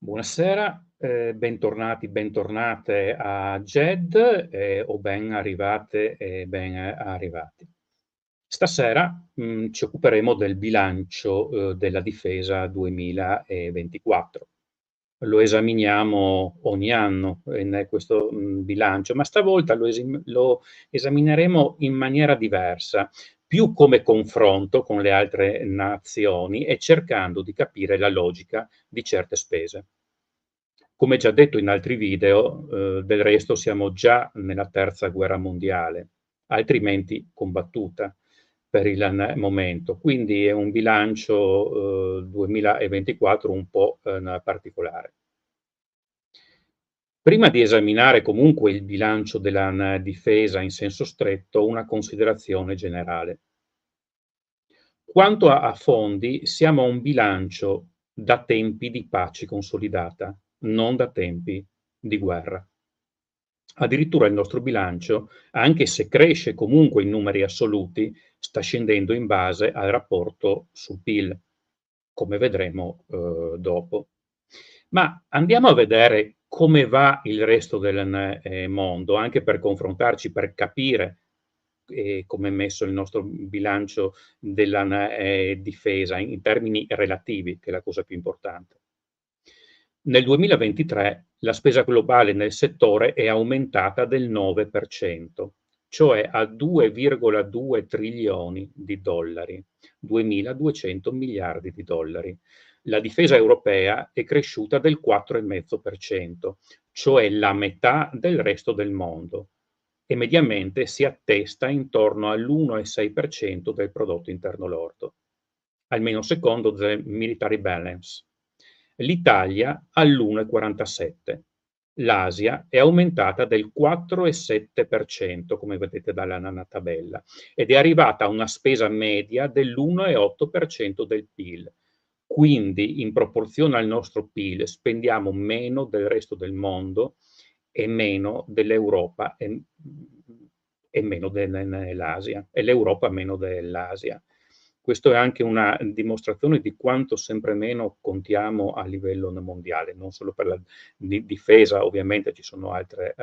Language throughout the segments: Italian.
Buonasera, bentornati, bentornate a GED, o ben arrivate e ben arrivati. Stasera, ci occuperemo del bilancio, della difesa 2024. Lo esaminiamo ogni anno in questo, bilancio, ma stavolta lo esamineremo in maniera diversa, più come confronto con le altre nazioni e cercando di capire la logica di certe spese. Come già detto in altri video, del resto siamo già nella terza guerra mondiale, altrimenti combattuta per il momento. Quindi è un bilancio 2024 un po' particolare. Prima di esaminare comunque il bilancio della difesa in senso stretto, una considerazione generale. Quanto a fondi, siamo a un bilancio da tempi di pace consolidata, non da tempi di guerra. Addirittura il nostro bilancio, anche se cresce comunque in numeri assoluti, sta scendendo in base al rapporto sul PIL, come vedremo dopo. Ma andiamo a vedere come va il resto del mondo, anche per confrontarci, per capire come è messo il nostro bilancio della difesa in termini relativi, che è la cosa più importante. Nel 2023 la spesa globale nel settore è aumentata del 9%, cioè a 2,2 trilioni di dollari, 2.200 miliardi di dollari. La difesa europea è cresciuta del 4,5%, cioè la metà del resto del mondo, e mediamente si attesta intorno all'1,6% del prodotto interno lordo, almeno secondo The Military Balance. L'Italia all'1,47%. L'Asia è aumentata del 4,7%, come vedete dalla tabella, ed è arrivata a una spesa media dell'1,8% del PIL. Quindi, in proporzione al nostro PIL, spendiamo meno del resto del mondo e meno dell'Europa e meno dell'Asia, e l'Europa meno dell'Asia. Questo è anche una dimostrazione di quanto sempre meno contiamo a livello mondiale, non solo per la difesa, ovviamente ci sono altre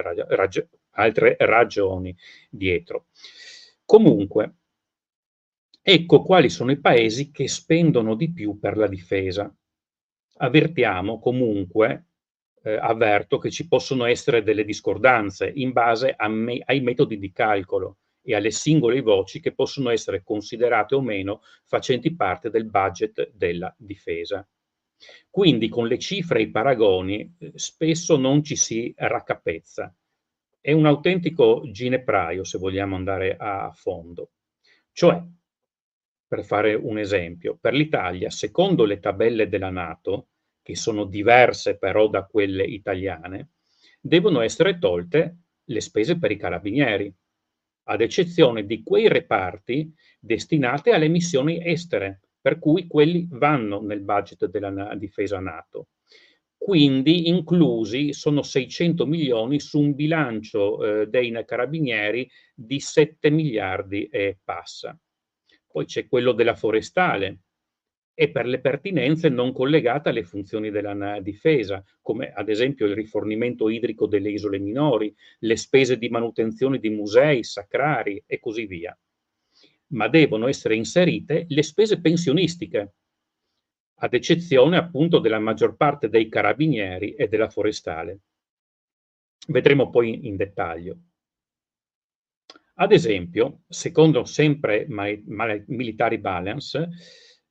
ragioni dietro. Comunque, ecco quali sono i paesi che spendono di più per la difesa. Avvertiamo comunque, avverto che ci possono essere delle discordanze in base ai metodi di calcolo e alle singole voci che possono essere considerate o meno facenti parte del budget della difesa. Quindi con le cifre e i paragoni spesso non ci si raccapezza. È un autentico ginepraio se vogliamo andare a fondo. Cioè, per fare un esempio, per l'Italia, secondo le tabelle della NATO, che sono diverse però da quelle italiane, devono essere tolte le spese per i carabinieri, ad eccezione di quei reparti destinati alle missioni estere, per cui quelli vanno nel budget della difesa NATO. Quindi inclusi sono 600 milioni su un bilancio dei carabinieri di 7 miliardi e passa. Poi c'è quello della forestale e per le pertinenze non collegate alle funzioni della difesa, come ad esempio il rifornimento idrico delle isole minori, le spese di manutenzione di musei, sacrari e così via. Ma devono essere inserite le spese pensionistiche, ad eccezione appunto della maggior parte dei carabinieri e della forestale. Vedremo poi in dettaglio. Ad esempio, secondo sempre Military Balance,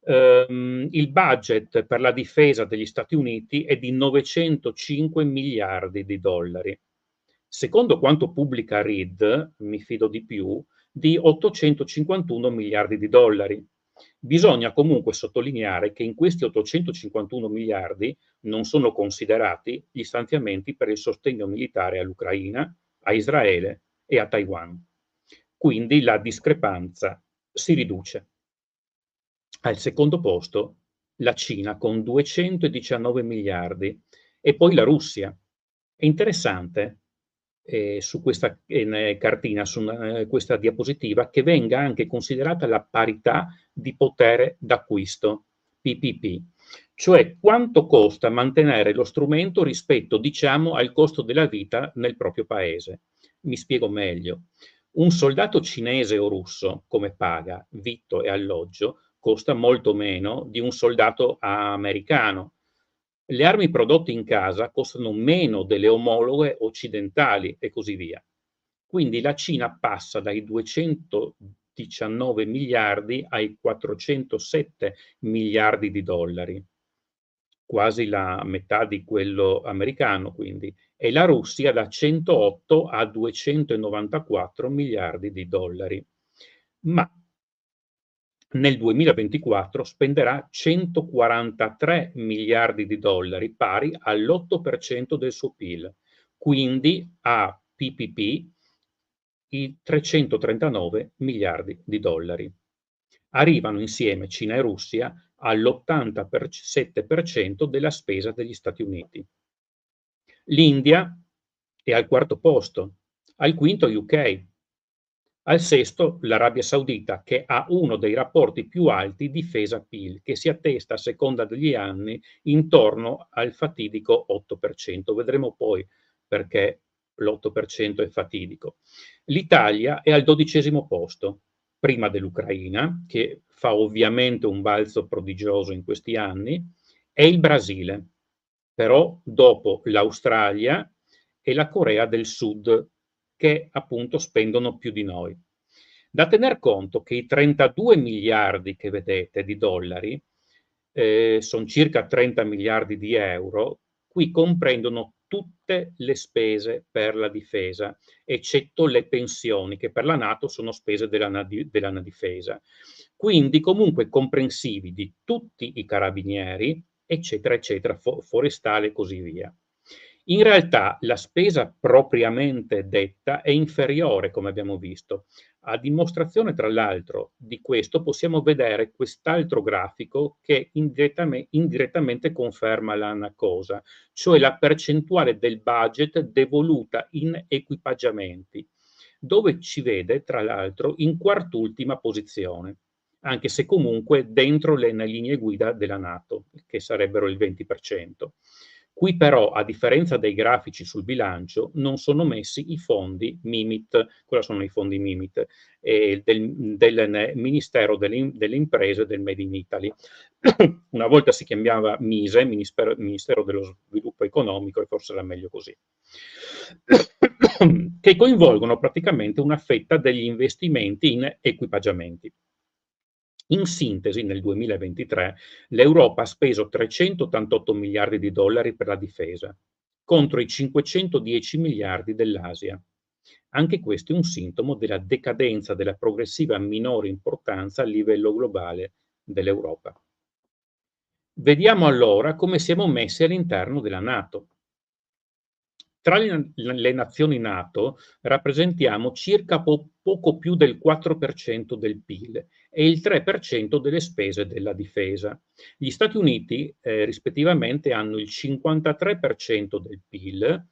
il budget per la difesa degli Stati Uniti è di 905 miliardi di dollari. Secondo quanto pubblica Reed, mi fido di più, di 851 miliardi di dollari. Bisogna comunque sottolineare che in questi 851 miliardi non sono considerati gli stanziamenti per il sostegno militare all'Ucraina, a Israele e a Taiwan. Quindi la discrepanza si riduce. Al secondo posto la Cina con 219 miliardi e poi la Russia. È interessante su questa cartina, su questa diapositiva, che venga anche considerata la parità di potere d'acquisto, PPP, cioè quanto costa mantenere lo strumento rispetto, diciamo, al costo della vita nel proprio paese. Mi spiego meglio. Un soldato cinese o russo, come paga, vitto e alloggio, costa molto meno di un soldato americano. Le armi prodotte in casa costano meno delle omologhe occidentali e così via. Quindi la Cina passa dai 219 miliardi ai 407 miliardi di dollari, quasi la metà di quello americano quindi, e la Russia da 108 a 294 miliardi di dollari. Ma nel 2024 spenderà 143 miliardi di dollari, pari all'8% del suo PIL, quindi a PPP i 339 miliardi di dollari. Arrivano insieme Cina e Russia all'87% della spesa degli Stati Uniti. L'India è al quarto posto, al quinto UK, al sesto l'Arabia Saudita, che ha uno dei rapporti più alti difesa-PIL, che si attesta a seconda degli anni intorno al fatidico 8%. Vedremo poi perché l'8% è fatidico. L'Italia è al 12° posto, prima dell'Ucraina, che fa ovviamente un balzo prodigioso in questi anni, e il Brasile, però dopo l'Australia e la Corea del Sud, che appunto spendono più di noi. Da tener conto che i 32 miliardi che vedete di dollari sono circa 30 miliardi di euro, qui comprendono tutte le spese per la difesa, eccetto le pensioni, che per la NATO sono spese della difesa. Quindi comunque comprensivi di tutti i carabinieri, eccetera, eccetera, forestale e così via. In realtà la spesa propriamente detta è inferiore, come abbiamo visto. A dimostrazione, tra l'altro, di questo possiamo vedere quest'altro grafico che indirettamente conferma la cosa, cioè la percentuale del budget devoluta in equipaggiamenti, dove ci vede, tra l'altro, in quart'ultima posizione, anche se comunque dentro le linee guida della NATO, che sarebbero il 20%. Qui però, a differenza dei grafici sul bilancio, non sono messi i fondi MIMIT, cosa sono i fondi MIMIT? Del Ministero delle Imprese del Made in Italy. Una volta si chiamava MISE, Ministero dello Sviluppo Economico, e forse era meglio così, che coinvolgono praticamente una fetta degli investimenti in equipaggiamenti. In sintesi, nel 2023 l'Europa ha speso 388 miliardi di dollari per la difesa, contro i 510 miliardi dell'Asia. Anche questo è un sintomo della decadenza della progressiva minore importanza a livello globale dell'Europa. Vediamo allora come siamo messi all'interno della NATO. Tra le nazioni NATO rappresentiamo circa poco più del 4% del PIL e il 3% delle spese della difesa. Gli Stati Uniti rispettivamente hanno il 53% del PIL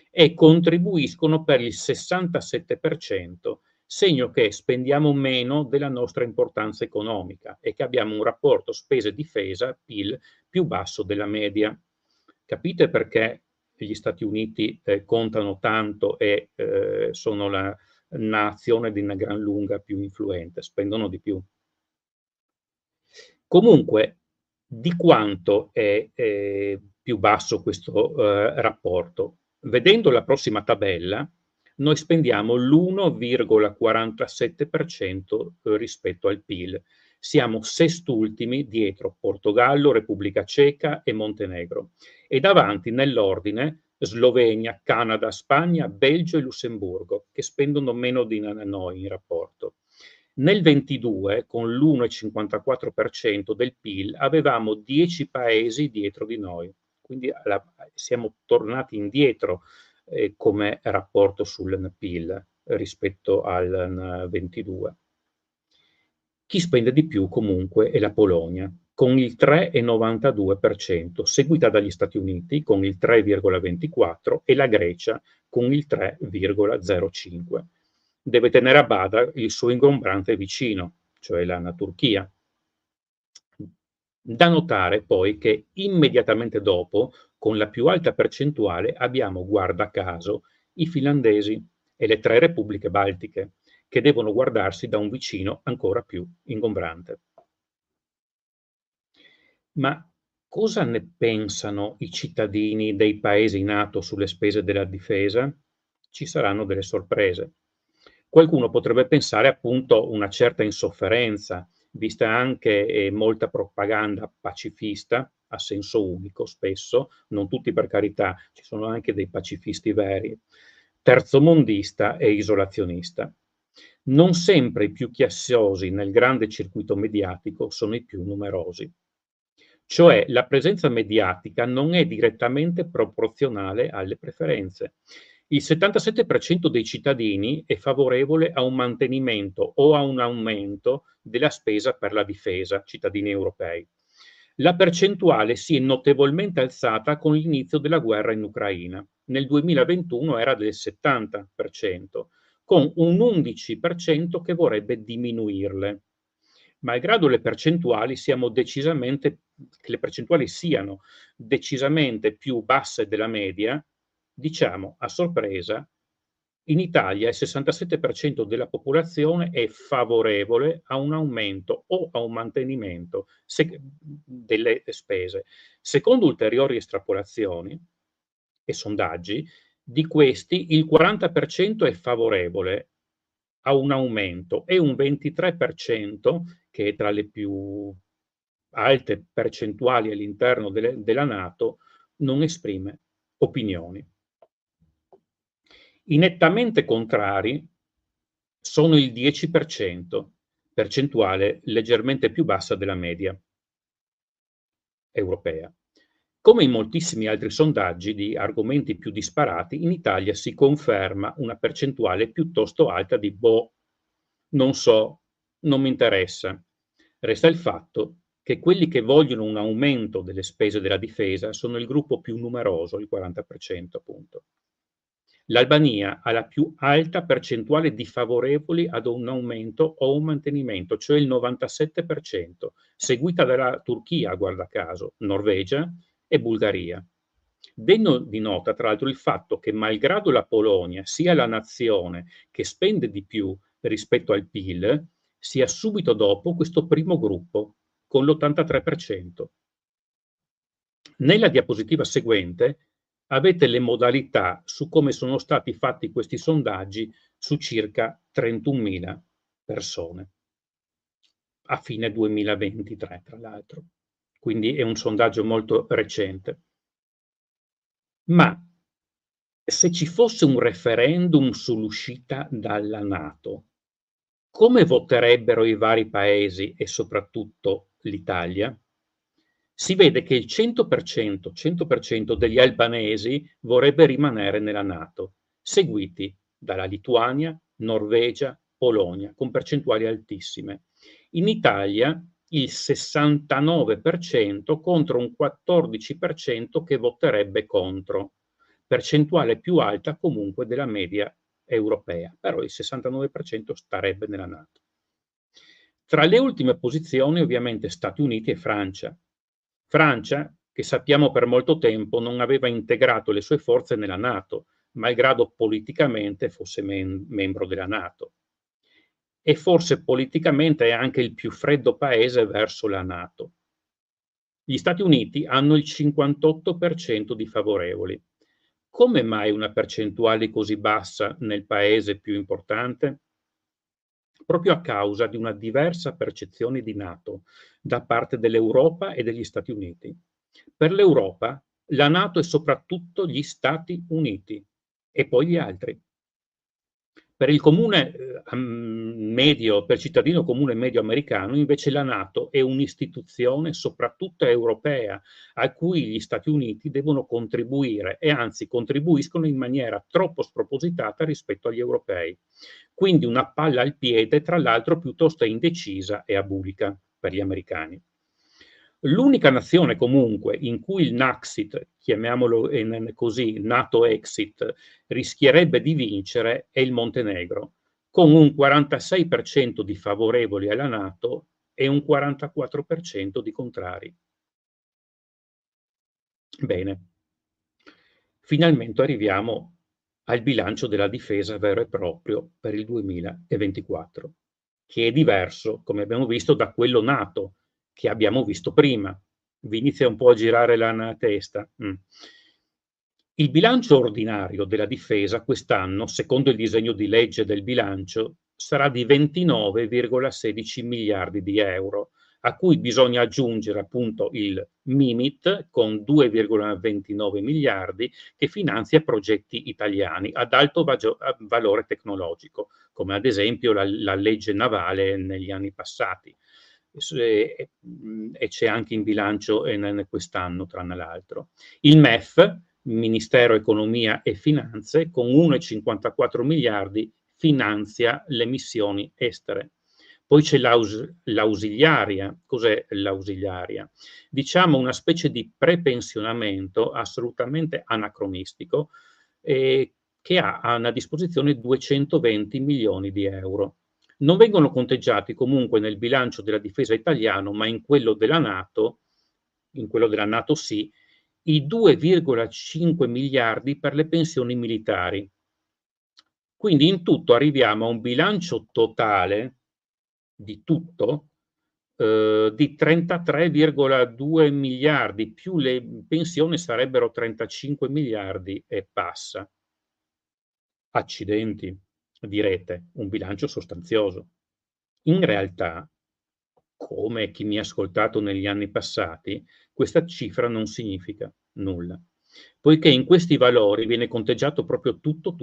e contribuiscono per il 67%, segno che spendiamo meno della nostra importanza economica e che abbiamo un rapporto spese-difesa-PIL più basso della media. Capite perché gli Stati Uniti contano tanto e sono la nazione di una gran lunga più influente, spendono di più. Comunque, di quanto è più basso questo rapporto? Vedendo la prossima tabella, noi spendiamo l'1,47% rispetto al PIL. Siamo sest'ultimi dietro Portogallo, Repubblica Ceca e Montenegro. E davanti nell'ordine Slovenia, Canada, Spagna, Belgio e Lussemburgo, che spendono meno di noi in rapporto. Nel 22, con l'1,54% del PIL, avevamo 10 paesi dietro di noi, quindi siamo tornati indietro come rapporto sul PIL rispetto al 22. Chi spende di più comunque è la Polonia, con il 3,92%, seguita dagli Stati Uniti con il 3,24% e la Grecia con il 3,05%. Deve tenere a bada il suo ingombrante vicino, cioè la Turchia. Da notare poi che immediatamente dopo, con la più alta percentuale, abbiamo, guarda caso, i finlandesi e le 3 repubbliche baltiche, che devono guardarsi da un vicino ancora più ingombrante. Ma cosa ne pensano i cittadini dei paesi NATO sulle spese della difesa? Ci saranno delle sorprese. Qualcuno potrebbe pensare appunto una certa insofferenza, vista anche molta propaganda pacifista a senso unico spesso, non tutti per carità, ci sono anche dei pacifisti veri, terzomondista e isolazionista. Non sempre i più chiassosi nel grande circuito mediatico sono i più numerosi. Cioè la presenza mediatica non è direttamente proporzionale alle preferenze. Il 77% dei cittadini è favorevole a un mantenimento o a un aumento della spesa per la difesa, cittadini europei. La percentuale si è notevolmente alzata con l'inizio della guerra in Ucraina. Nel 2021 era del 70%, con un 11% che vorrebbe diminuirle. Malgrado le percentuali che le percentuali siano decisamente più basse della media, diciamo a sorpresa, in Italia il 67% della popolazione è favorevole a un aumento o a un mantenimento delle spese. Secondo ulteriori estrapolazioni e sondaggi, di questi il 40% è favorevole a un aumento e un 23%, che è tra le più alte percentuali all'interno della NATO, non esprime opinioni. I nettamente contrari sono il 10%, percentuale leggermente più bassa della media europea. Come in moltissimi altri sondaggi di argomenti più disparati, in Italia si conferma una percentuale piuttosto alta di boh, non so, non mi interessa. Resta il fatto che quelli che vogliono un aumento delle spese della difesa sono il gruppo più numeroso, il 40% appunto. L'Albania ha la più alta percentuale di favorevoli ad un aumento o un mantenimento, cioè il 97%, seguita dalla Turchia, guarda caso, Norvegia e Bulgaria. Degno di nota, tra l'altro, il fatto che malgrado la Polonia sia la nazione che spende di più rispetto al PIL, sia subito dopo questo primo gruppo, con l'83%. Nella diapositiva seguente avete le modalità su come sono stati fatti questi sondaggi su circa 31.000 persone a fine 2023, tra l'altro. Quindi è un sondaggio molto recente. Ma se ci fosse un referendum sull'uscita dalla NATO, come voterebbero i vari paesi e soprattutto l'Italia? Si vede che il 100% degli albanesi vorrebbe rimanere nella NATO, seguiti dalla Lituania, Norvegia, Polonia, con percentuali altissime. In Italia il 69% contro un 14% che voterebbe contro, percentuale più alta comunque della media europea, però il 69% starebbe nella NATO. Tra le ultime posizioni ovviamente Stati Uniti e Francia. Francia, che sappiamo per molto tempo non aveva integrato le sue forze nella NATO, malgrado politicamente fosse membro della NATO. E forse politicamente è anche il più freddo paese verso la NATO. Gli Stati Uniti hanno il 58% di favorevoli. Come mai una percentuale così bassa nel paese più importante? Proprio a causa di una diversa percezione di NATO da parte dell'Europa e degli Stati Uniti. Per l'Europa la NATO è soprattutto gli Stati Uniti e poi gli altri. Per il comune medio, per il cittadino comune medio americano, invece la NATO è un'istituzione soprattutto europea, a cui gli Stati Uniti devono contribuire e anzi contribuiscono in maniera troppo spropositata rispetto agli europei. Quindi una palla al piede, tra l'altro piuttosto indecisa e abulica per gli americani. L'unica nazione comunque in cui il Naxit, chiamiamolo così, NATO Exit, rischierebbe di vincere è il Montenegro, con un 46% di favorevoli alla NATO e un 44% di contrari. Bene, finalmente arriviamo al bilancio della difesa vero e proprio per il 2024, che è diverso, come abbiamo visto, da quello NATO che abbiamo visto prima. Vi inizia un po' a girare la testa. Il bilancio ordinario della difesa quest'anno, secondo il disegno di legge del bilancio, sarà di 29,16 miliardi di euro, a cui bisogna aggiungere appunto il Mimit con 2,29 miliardi che finanzia progetti italiani ad alto valore tecnologico, come ad esempio la legge navale negli anni passati. E c'è anche in bilancio quest'anno, tra l'altro. Il MEF, Ministero Economia e Finanze, con 1,54 miliardi finanzia le missioni estere. Poi c'è l'ausiliaria. Cos'è l'ausiliaria? Diciamo una specie di prepensionamento assolutamente anacronistico che ha a disposizione 220 milioni di euro. Non vengono conteggiati comunque nel bilancio della difesa italiano, ma in quello della NATO sì, i 2,5 miliardi per le pensioni militari. Quindi in tutto arriviamo a un bilancio totale di tutto di 33,2 miliardi, più le pensioni sarebbero 35 miliardi e passa. Accidenti, direte, un bilancio sostanzioso. In realtà, come chi mi ha ascoltato negli anni passati, questa cifra non significa nulla, poiché in questi valori viene conteggiato proprio tutto,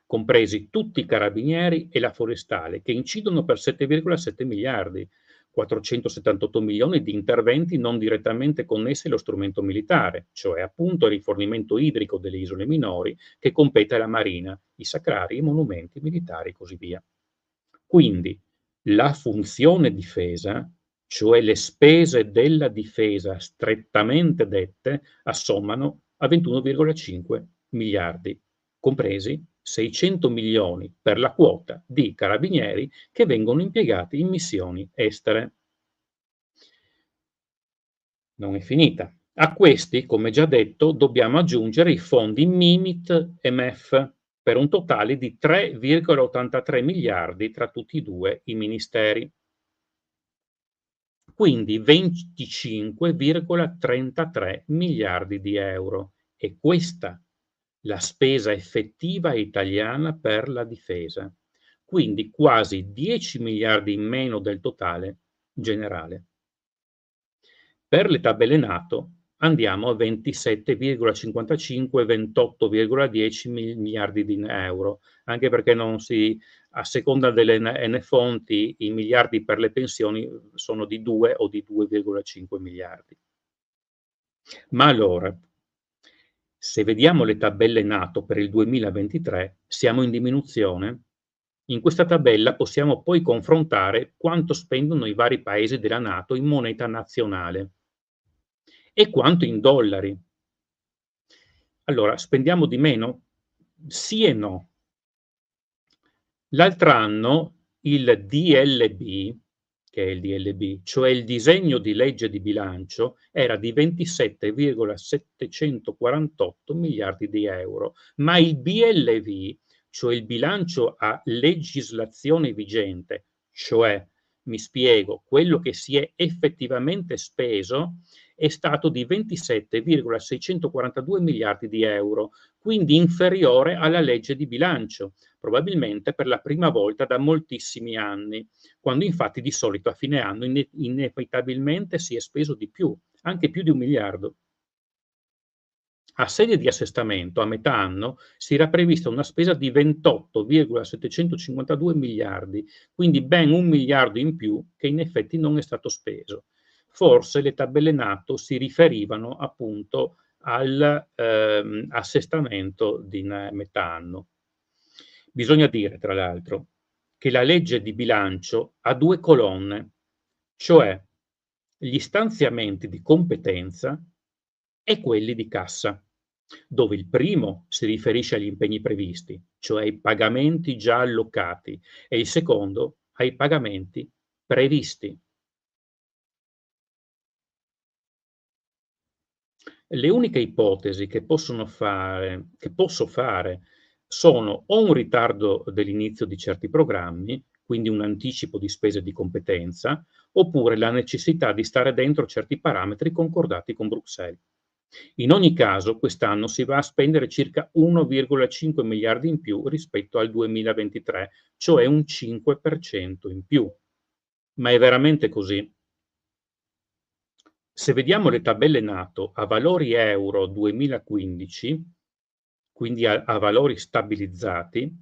compresi tutti i carabinieri e la forestale, che incidono per 7,7 miliardi, 478 milioni di interventi non direttamente connessi allo strumento militare, cioè appunto il rifornimento idrico delle isole minori che compete alla Marina, i sacrari, i monumenti militari e così via. Quindi la funzione difesa, cioè le spese della difesa strettamente dette, assommano a 21,5 miliardi, compresi 600 milioni per la quota di carabinieri che vengono impiegati in missioni estere. Non è finita. A questi, come già detto, dobbiamo aggiungere i fondi Mimit e MEF, per un totale di 3,83 miliardi tra tutti e due i ministeri. Quindi 25,33 miliardi di euro. E questa la spesa effettiva italiana per la difesa. Quindi quasi 10 miliardi in meno del totale generale. Per le tabelle NATO andiamo a 27,55, 28,10 miliardi di euro, anche perché non si, a seconda delle fonti, i miliardi per le pensioni sono di 2 o di 2,5 miliardi. Ma allora, se vediamo le tabelle NATO per il 2023, siamo in diminuzione? In questa tabella possiamo poi confrontare quanto spendono i vari paesi della NATO in moneta nazionale e quanto in dollari. Allora, spendiamo di meno? Sì e no. L'altro anno il DLB, che è il DLB, cioè il disegno di legge di bilancio, era di 27,748 miliardi di euro, ma il BLV, cioè il bilancio a legislazione vigente, cioè, mi spiego, quello che si è effettivamente speso, è stato di 27,642 miliardi di euro, quindi inferiore alla legge di bilancio, probabilmente per la prima volta da moltissimi anni, quando infatti di solito a fine anno inevitabilmente si è speso di più, anche più di 1 miliardo. A sede di assestamento, a metà anno, si era prevista una spesa di 28,752 miliardi, quindi ben 1 miliardo in più che in effetti non è stato speso. Forse le tabelle NATO si riferivano appunto all'assestamento di metà anno. Bisogna dire, tra l'altro, che la legge di bilancio ha 2 colonne, cioè gli stanziamenti di competenza e quelli di cassa, dove il primo si riferisce agli impegni previsti, cioè ai pagamenti già allocati, e il secondo ai pagamenti previsti. Le uniche ipotesi che posso fare sono o un ritardo dell'inizio di certi programmi, quindi un anticipo di spese di competenza, oppure la necessità di stare dentro certi parametri concordati con Bruxelles. In ogni caso, quest'anno si va a spendere circa 1,5 miliardi in più rispetto al 2023, cioè un 5% in più. Ma è veramente così? Se vediamo le tabelle NATO a valori euro 2015, quindi a valori stabilizzati,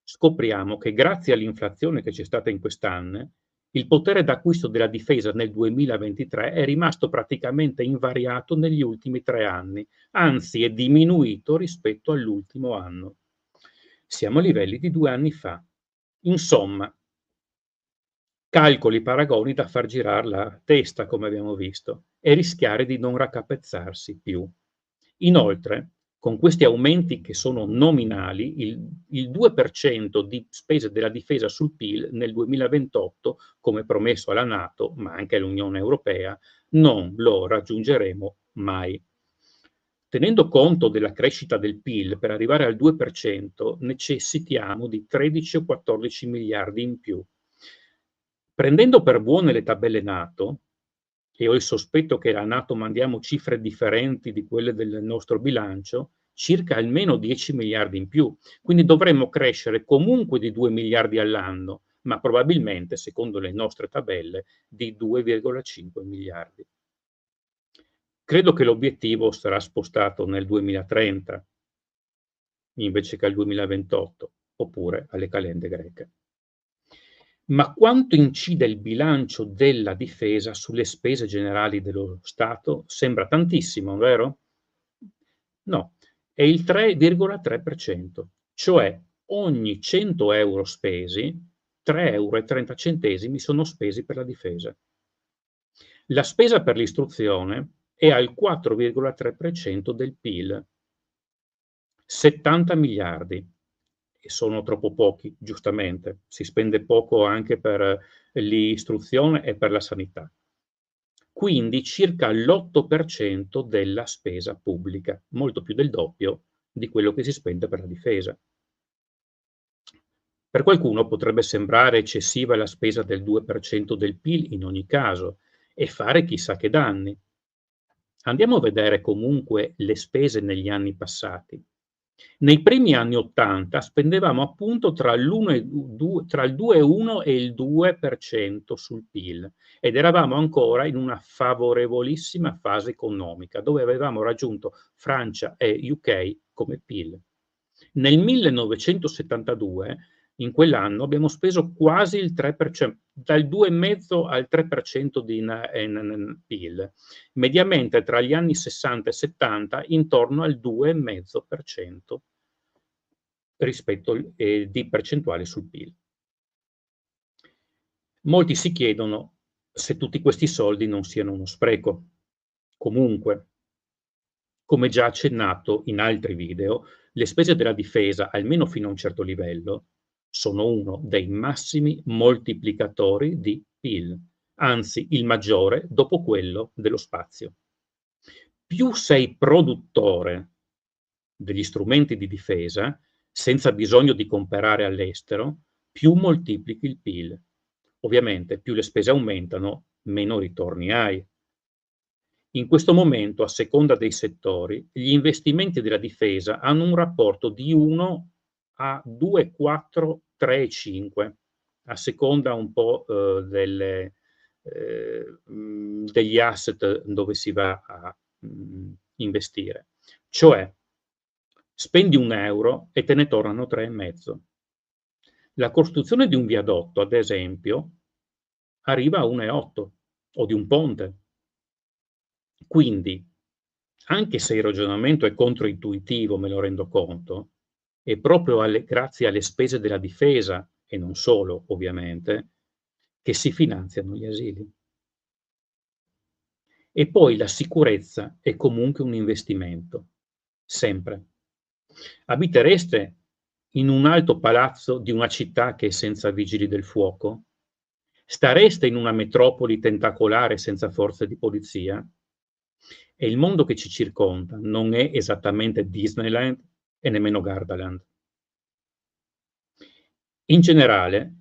scopriamo che grazie all'inflazione che c'è stata in quest'anno, il potere d'acquisto della difesa nel 2023 è rimasto praticamente invariato negli ultimi 3 anni, anzi è diminuito rispetto all'ultimo anno. Siamo a livelli di 2 anni fa. Insomma, calcoli paragoni da far girar la testa, come abbiamo visto, e rischiare di non raccapezzarsi più. Inoltre, con questi aumenti che sono nominali, il 2% di spese della difesa sul PIL nel 2028, come promesso alla NATO, ma anche all'Unione Europea, non lo raggiungeremo mai. Tenendo conto della crescita del PIL, per arrivare al 2% necessitiamo di 13 o 14 miliardi in più. Prendendo per buone le tabelle NATO, e ho il sospetto che la NATO mandiamo cifre differenti di quelle del nostro bilancio, circa almeno 10 miliardi in più. Quindi dovremmo crescere comunque di 2 miliardi all'anno, ma probabilmente, secondo le nostre tabelle, di 2,5 miliardi. Credo che l'obiettivo sarà spostato nel 2030 invece che al 2028, oppure alle calende greche. Ma quanto incide il bilancio della difesa sulle spese generali dello Stato? Sembra tantissimo, vero? No, è il 3,3%, cioè ogni 100 euro spesi, 3,30 euro sono spesi per la difesa. La spesa per l'istruzione è al 4,3% del PIL, 70 miliardi. E sono troppo pochi, giustamente. Si spende poco anche per l'istruzione e per la sanità. Quindi circa l'8% della spesa pubblica, molto più del doppio di quello che si spende per la difesa. Per qualcuno potrebbe sembrare eccessiva la spesa del 2% del PIL in ogni caso e fare chissà che danni. Andiamo a vedere comunque le spese negli anni passati. Nei primi anni '80 spendevamo appunto tra il 2,1 e il 2% sul PIL ed eravamo ancora in una favorevolissima fase economica, dove avevamo raggiunto Francia e UK come PIL. Nel 1972, in quell'anno, abbiamo speso quasi il 3%, dal 2,5 al 3% di PIL, mediamente tra gli anni 60 e 70 intorno al 2,5% rispetto di percentuale sul PIL. Molti si chiedono se tutti questi soldi non siano uno spreco. Comunque, come già accennato in altri video, le spese della difesa, almeno fino a un certo livello, sono uno dei massimi moltiplicatori di PIL, anzi il maggiore dopo quello dello spazio. Più sei produttore degli strumenti di difesa, senza bisogno di comprare all'estero, più moltiplichi il PIL. Ovviamente più le spese aumentano, meno ritorni hai. In questo momento, a seconda dei settori, gli investimenti della difesa hanno un rapporto di 1 a 2, 4, 3 e 5, a seconda un po', degli asset dove si va a investire. Cioè, spendi 1 euro e te ne tornano 3,5. La costruzione di un viadotto, ad esempio, arriva a 1,8 o di un ponte. Quindi, anche se il ragionamento è controintuitivo, me lo rendo conto, è proprio grazie alle spese della difesa, e non solo ovviamente, che si finanziano gli asili. E poi la sicurezza è comunque un investimento, sempre. Abitereste in un alto palazzo di una città che è senza vigili del fuoco? Stareste in una metropoli tentacolare senza forze di polizia? E il mondo che ci circonda non è esattamente Disneyland e nemmeno Gardaland. In generale,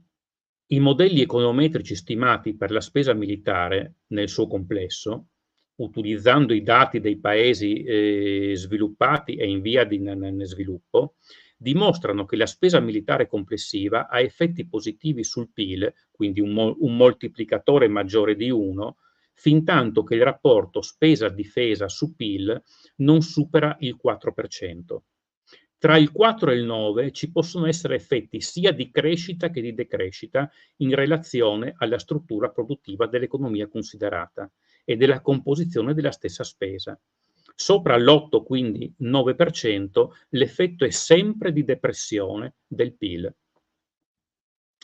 i modelli econometrici stimati per la spesa militare nel suo complesso, utilizzando i dati dei paesi sviluppati e in via di sviluppo, dimostrano che la spesa militare complessiva ha effetti positivi sul PIL, quindi un moltiplicatore maggiore di 1, fintanto che il rapporto spesa-difesa su PIL non supera il 4%. Tra il 4 e il 9 ci possono essere effetti sia di crescita che di decrescita in relazione alla struttura produttiva dell'economia considerata e della composizione della stessa spesa. Sopra l'8, quindi 9%, l'effetto è sempre di depressione del PIL.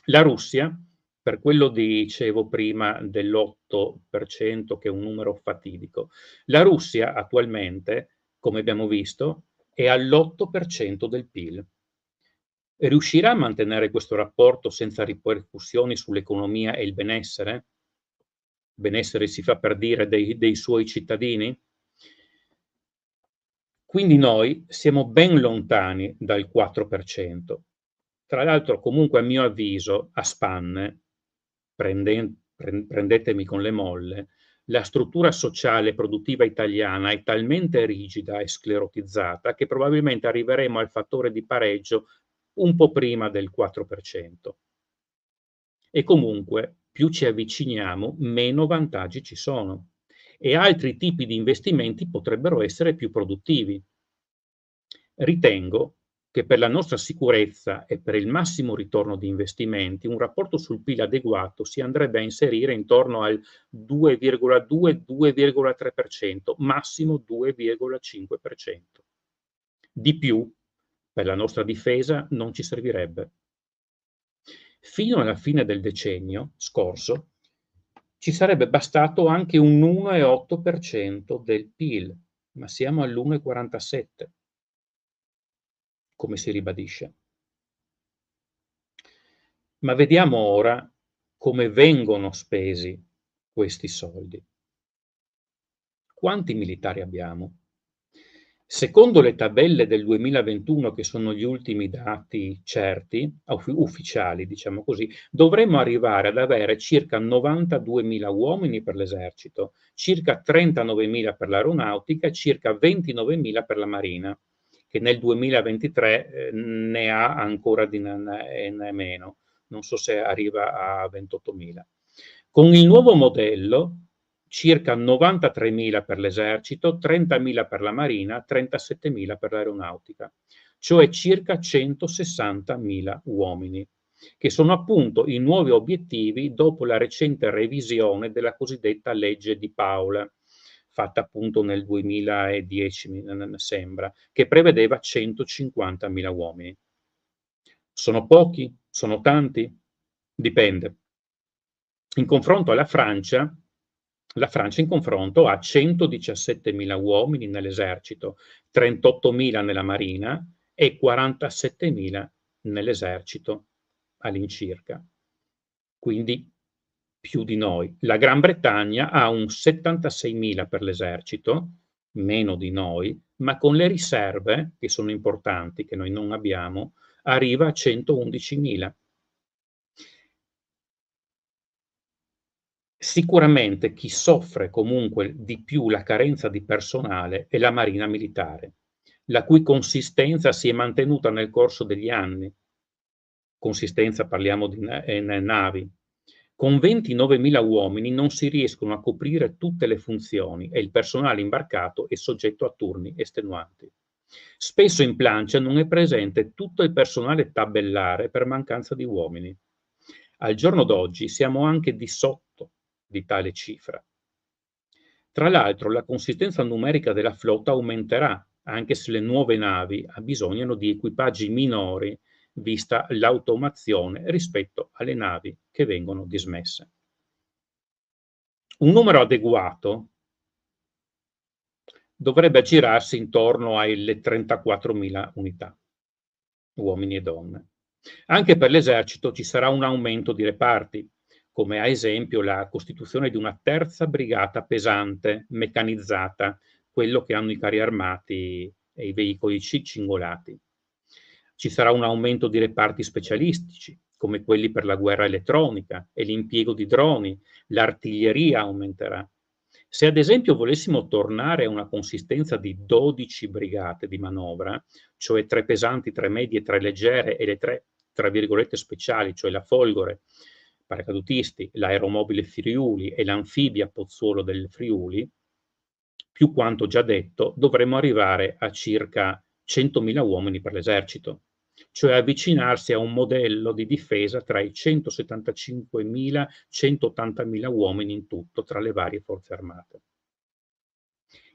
La Russia, per quello dicevo prima dell'8%, che è un numero fatidico, la Russia attualmente, come abbiamo visto, è all'8% del PIL. Riuscirà a mantenere questo rapporto senza ripercussioni sull'economia e il benessere? Benessere si fa per dire dei suoi cittadini? Quindi noi siamo ben lontani dal 4%. Tra l'altro, comunque, a mio avviso, a spanne, prendetemi con le molle, la struttura sociale e produttiva italiana è talmente rigida e sclerotizzata che probabilmente arriveremo al fattore di pareggio un po' prima del 4%. E comunque, più ci avviciniamo, meno vantaggi ci sono e altri tipi di investimenti potrebbero essere più produttivi. Ritengo che per la nostra sicurezza e per il massimo ritorno di investimenti, un rapporto sul PIL adeguato si andrebbe a inserire intorno al 2,2-2,3%, massimo 2,5%. Di più, per la nostra difesa non ci servirebbe. Fino alla fine del decennio scorso ci sarebbe bastato anche un 1,8% del PIL, ma siamo all'1,47%. Come si ribadisce. Ma vediamo ora come vengono spesi questi soldi. Quanti militari abbiamo? Secondo le tabelle del 2021, che sono gli ultimi dati certi, ufficiali, diciamo così, dovremmo arrivare ad avere circa 92.000 uomini per l'esercito, circa 39.000 per l'aeronautica e circa 29.000 per la marina, che nel 2023 ne ha ancora di meno, non so se arriva a 28.000. Con il nuovo modello, circa 93.000 per l'esercito, 30.000 per la marina, 37.000 per l'aeronautica, cioè circa 160.000 uomini, che sono appunto i nuovi obiettivi dopo la recente revisione della cosiddetta legge di Paula, fatta appunto nel 2010, mi sembra, che prevedeva 150.000 uomini. Sono pochi? Sono tanti? Dipende. In confronto alla Francia, la Francia in confronto ha 117.000 uomini nell'esercito, 38.000 nella marina e 47.000 nell'esercito all'incirca. Quindi più di noi. La Gran Bretagna ha un 76.000 per l'esercito, meno di noi, ma con le riserve, che sono importanti, che noi non abbiamo, arriva a 111.000. Sicuramente chi soffre comunque di più la carenza di personale è la Marina Militare, la cui consistenza si è mantenuta nel corso degli anni. Consistenza, parliamo di navi. Con 29.000 uomini non si riescono a coprire tutte le funzioni e il personale imbarcato è soggetto a turni estenuanti. Spesso in plancia non è presente tutto il personale tabellare per mancanza di uomini. Al giorno d'oggi siamo anche di sotto di tale cifra. Tra l'altro, la consistenza numerica della flotta aumenterà, anche se le nuove navi abbisognano di equipaggi minori, vista l'automazione rispetto alle navi che vengono dismesse. Un numero adeguato dovrebbe aggirarsi intorno alle 34.000 unità, uomini e donne. Anche per l'esercito ci sarà un aumento di reparti, come a esempio la costituzione di una terza brigata pesante, meccanizzata, quello che hanno i carri armati e i veicoli cingolati. Ci sarà un aumento di reparti specialistici, come quelli per la guerra elettronica e l'impiego di droni, l'artiglieria aumenterà. Se ad esempio volessimo tornare a una consistenza di 12 brigate di manovra, cioè 3 pesanti, 3 medie, 3 leggere e le 3, tra virgolette, speciali, cioè la Folgore, paracadutisti, l'aeromobile Friuli e l'anfibia Pozzuolo del Friuli, più quanto già detto, dovremmo arrivare a circa 100.000 uomini per l'esercito, cioè avvicinarsi a un modello di difesa tra i 175.000 e 180.000 uomini in tutto tra le varie forze armate.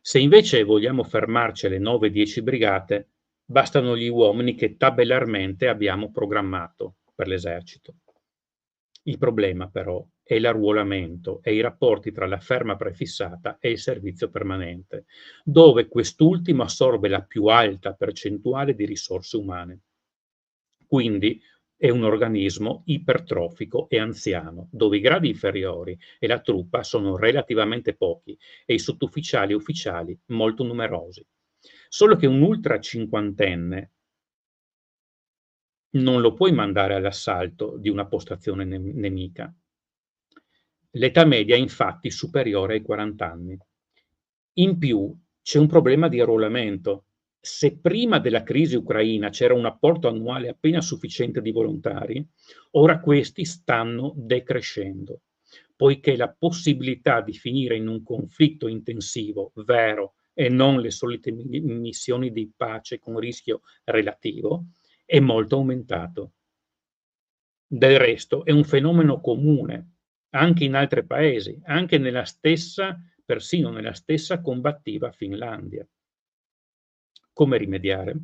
Se invece vogliamo fermarci alle 9-10 brigate, bastano gli uomini che tabellarmente abbiamo programmato per l'esercito. Il problema però è l'arruolamento e i rapporti tra la ferma prefissata e il servizio permanente, dove quest'ultimo assorbe la più alta percentuale di risorse umane. Quindi è un organismo ipertrofico e anziano, dove i gradi inferiori e la truppa sono relativamente pochi e i sottufficiali e ufficiali molto numerosi. Solo che un ultra cinquantenne non lo puoi mandare all'assalto di una postazione nemica. L'età media è infatti superiore ai 40 anni. In più c'è un problema di arruolamento. Se prima della crisi ucraina c'era un apporto annuale appena sufficiente di volontari, ora questi stanno decrescendo, poiché la possibilità di finire in un conflitto intensivo vero e non le solite missioni di pace con rischio relativo è molto aumentato. Del resto è un fenomeno comune anche in altri paesi, anche persino nella stessa combattiva Finlandia. Come rimediare?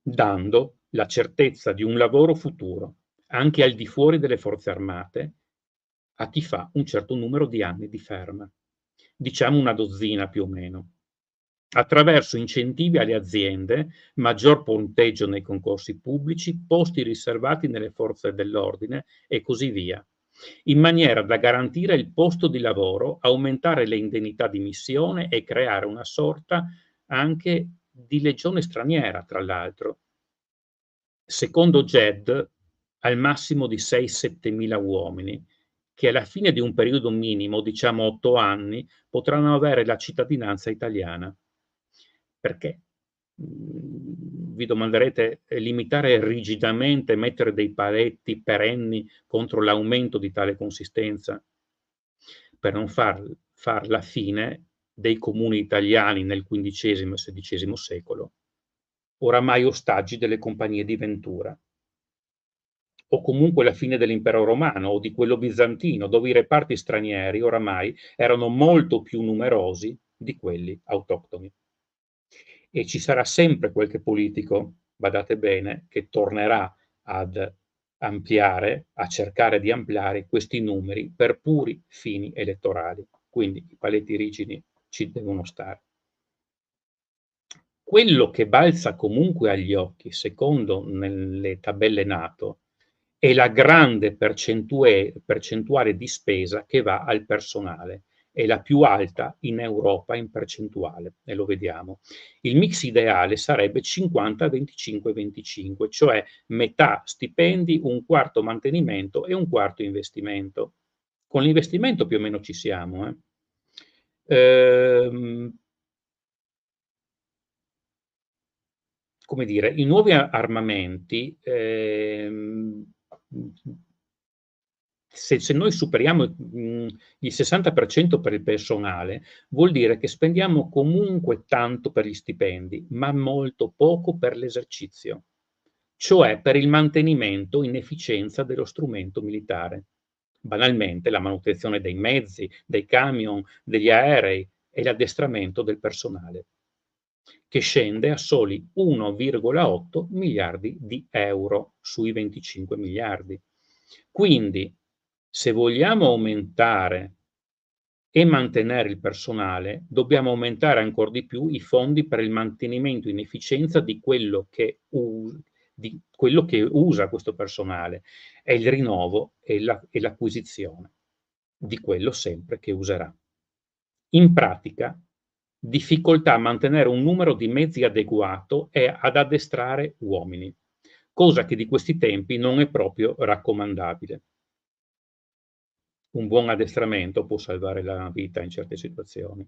Dando la certezza di un lavoro futuro, anche al di fuori delle forze armate, a chi fa un certo numero di anni di ferma, diciamo una dozzina più o meno, attraverso incentivi alle aziende, maggior punteggio nei concorsi pubblici, posti riservati nelle forze dell'ordine e così via, in maniera da garantire il posto di lavoro, aumentare le indennità di missione e creare una sorta anche di legione straniera, tra l'altro. Secondo GED, al massimo di 6-7 mila uomini, che alla fine di un periodo minimo, diciamo 8 anni, potranno avere la cittadinanza italiana. Perché? Vi domanderete, limitare rigidamente, mettere dei paletti perenni contro l'aumento di tale consistenza? Per non far la fine dei comuni italiani nel XV e XVI secolo, oramai ostaggi delle compagnie di Ventura. O comunque la fine dell'impero romano o di quello bizantino, dove i reparti stranieri oramai erano molto più numerosi di quelli autoctoni. E ci sarà sempre qualche politico, badate bene, che tornerà ad ampliare, a cercare di ampliare questi numeri per puri fini elettorali. Quindi i paletti rigidi ci devono stare. Quello che balza comunque agli occhi, secondo nelle tabelle NATO, è la grande percentuale di spesa che va al personale. È la più alta in Europa in percentuale, e lo vediamo. Il mix ideale sarebbe 50-25-25, cioè metà stipendi, un quarto mantenimento e un quarto investimento. Con l'investimento più o meno ci siamo. Come dire, i nuovi armamenti, se noi superiamo il 60% per il personale, vuol dire che spendiamo comunque tanto per gli stipendi, ma molto poco per l'esercizio, cioè per il mantenimento in efficienza dello strumento militare. Banalmente la manutenzione dei mezzi, dei camion, degli aerei e l'addestramento del personale, che scende a soli 1,8 miliardi di euro sui 25 miliardi. Quindi, se vogliamo aumentare e mantenere il personale, dobbiamo aumentare ancor di più i fondi per il mantenimento in efficienza di quello che di quello che usa questo personale, è il rinnovo e l'acquisizione di quello sempre che userà. In pratica, difficoltà a mantenere un numero di mezzi adeguato e ad addestrare uomini, cosa che di questi tempi non è proprio raccomandabile. Un buon addestramento può salvare la vita in certe situazioni.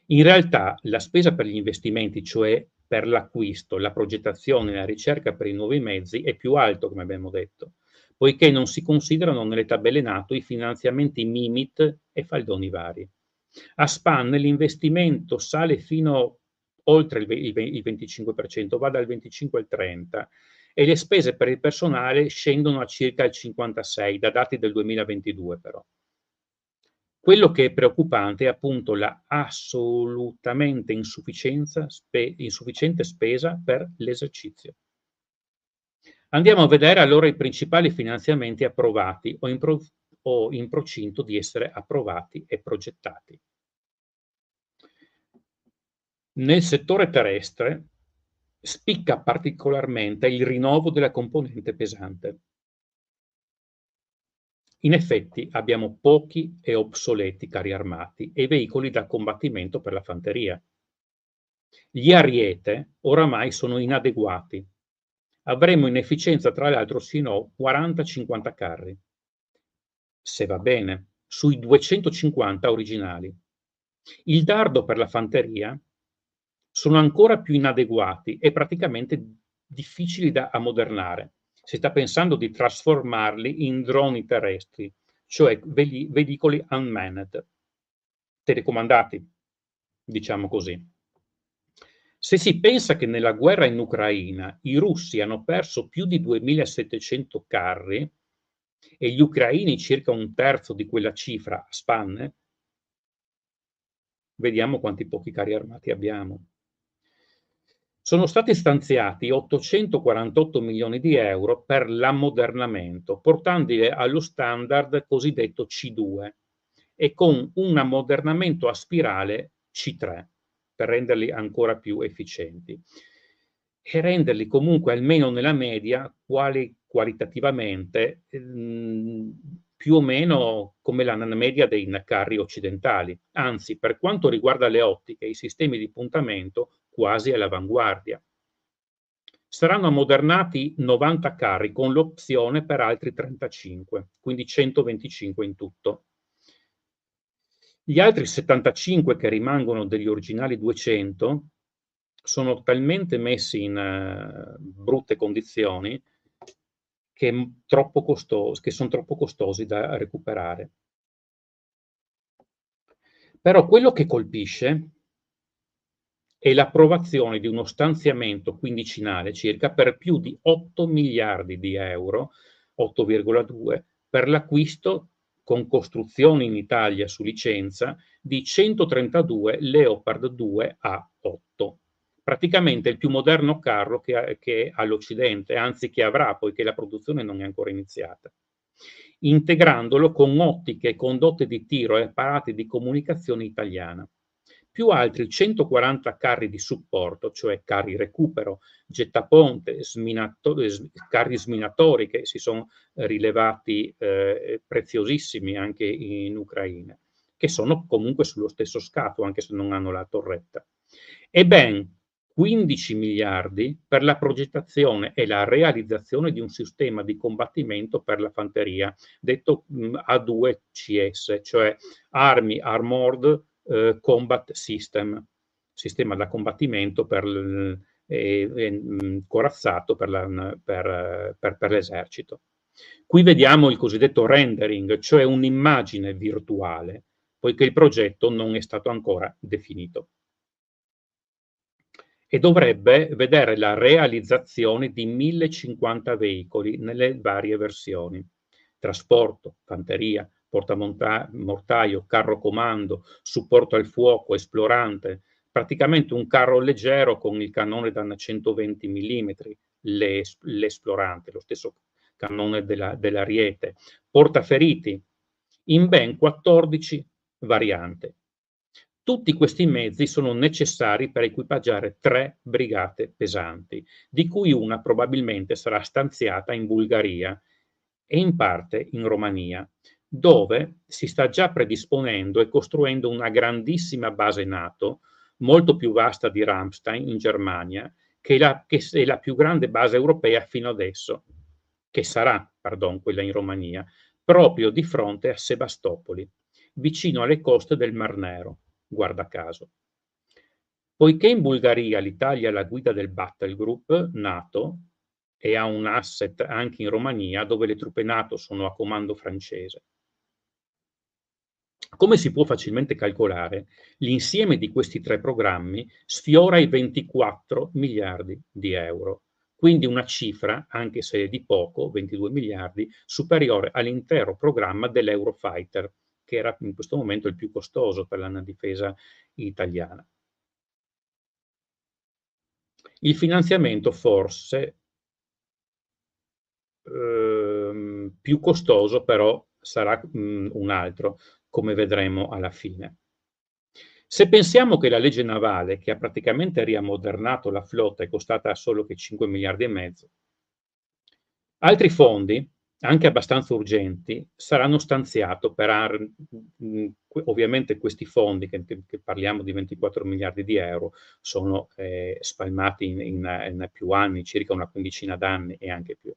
In realtà la spesa per gli investimenti, cioè per l'acquisto, la progettazione e la ricerca per i nuovi mezzi, è più alto, come abbiamo detto, poiché non si considerano nelle tabelle NATO i finanziamenti Mimit e faldoni vari. A SPAN l'investimento sale fino oltre il 25%, va dal 25 al 30%, e le spese per il personale scendono a circa il 56, da dati del 2022 però. Quello che è preoccupante è appunto la assolutamente insufficiente spesa per l'esercizio. Andiamo a vedere allora i principali finanziamenti approvati o in procinto di essere approvati e progettati. Nel settore terrestre spicca particolarmente il rinnovo della componente pesante. In effetti abbiamo pochi e obsoleti carri armati e veicoli da combattimento per la fanteria. Gli Ariete oramai sono inadeguati. Avremo in efficienza tra l'altro sino a 40-50 carri, se va bene, sui 250 originali. Il dardo per la fanteria sono ancora più inadeguati e praticamente difficili da ammodernare. Si sta pensando di trasformarli in droni terrestri, cioè veicoli unmanned, telecomandati, diciamo così. Se si pensa che nella guerra in Ucraina i russi hanno perso più di 2700 carri e gli ucraini circa un terzo di quella cifra a spanne, vediamo quanti pochi carri armati abbiamo. Sono stati stanziati 848 milioni di euro per l'ammodernamento, portandoli allo standard cosiddetto C2 e con un ammodernamento a spirale C3 per renderli ancora più efficienti e renderli comunque almeno nella media qualitativamente più o meno come la media dei carri occidentali. Anzi, per quanto riguarda le ottiche, i sistemi di puntamento quasi all'avanguardia. Saranno ammodernati 90 carri con l'opzione per altri 35, quindi 125 in tutto. Gli altri 75 che rimangono degli originali 200 sono talmente messi in brutte condizioni che sono troppo costosi da recuperare. Però quello che colpisce è l'approvazione di uno stanziamento quindicinale circa per più di 8 miliardi di euro, 8,2, per l'acquisto con costruzione in Italia su licenza di 132 Leopard 2 A8. Praticamente il più moderno carro che all'Occidente, anzi che avrà, poiché la produzione non è ancora iniziata, integrandolo con ottiche, condotte di tiro e apparati di comunicazione italiana, più altri 140 carri di supporto, cioè carri recupero, gettaponte, carri sminatori che si sono rilevati preziosissimi anche in Ucraina, che sono comunque sullo stesso scatto, anche se non hanno la torretta. E ben 15 miliardi per la progettazione e la realizzazione di un sistema di combattimento per la fanteria, detto A2CS, cioè Armored Combat System, sistema da combattimento corazzato per l'esercito. Qui vediamo il cosiddetto rendering, cioè un'immagine virtuale, poiché il progetto non è stato ancora definito. E dovrebbe vedere la realizzazione di 1050 veicoli nelle varie versioni: trasporto, fanteria, portamortaio, carro comando, supporto al fuoco, esplorante, praticamente un carro leggero con il cannone da 120 mm, l'esplorante, lo stesso cannone dell'Ariete, portaferiti, in ben 14 varianti. Tutti questi mezzi sono necessari per equipaggiare 3 brigate pesanti, di cui una probabilmente sarà stanziata in Bulgaria e in parte in Romania, dove si sta già predisponendo e costruendo una grandissima base NATO, molto più vasta di Ramstein in Germania, che è la più grande base europea fino adesso, che sarà, pardon, quella in Romania, proprio di fronte a Sebastopoli, vicino alle coste del Mar Nero, guarda caso. Poiché in Bulgaria l'Italia è alla guida del Battle Group NATO e ha un asset anche in Romania, dove le truppe NATO sono a comando francese. Come si può facilmente calcolare, l'insieme di questi 3 programmi sfiora i 24 miliardi di euro, quindi una cifra, anche se è di poco, 22 miliardi, superiore all'intero programma dell'Eurofighter, che era in questo momento il più costoso per la difesa italiana. Il finanziamento forse più costoso però sarà un altro, come vedremo alla fine. Se pensiamo che la legge navale, che ha praticamente riammodernato la flotta, è costata solo che 5 miliardi e mezzo, altri fondi, anche abbastanza urgenti, saranno stanziati per ovviamente questi fondi, che parliamo di 24 miliardi di euro, sono spalmati in più anni, circa una quindicina d'anni e anche più.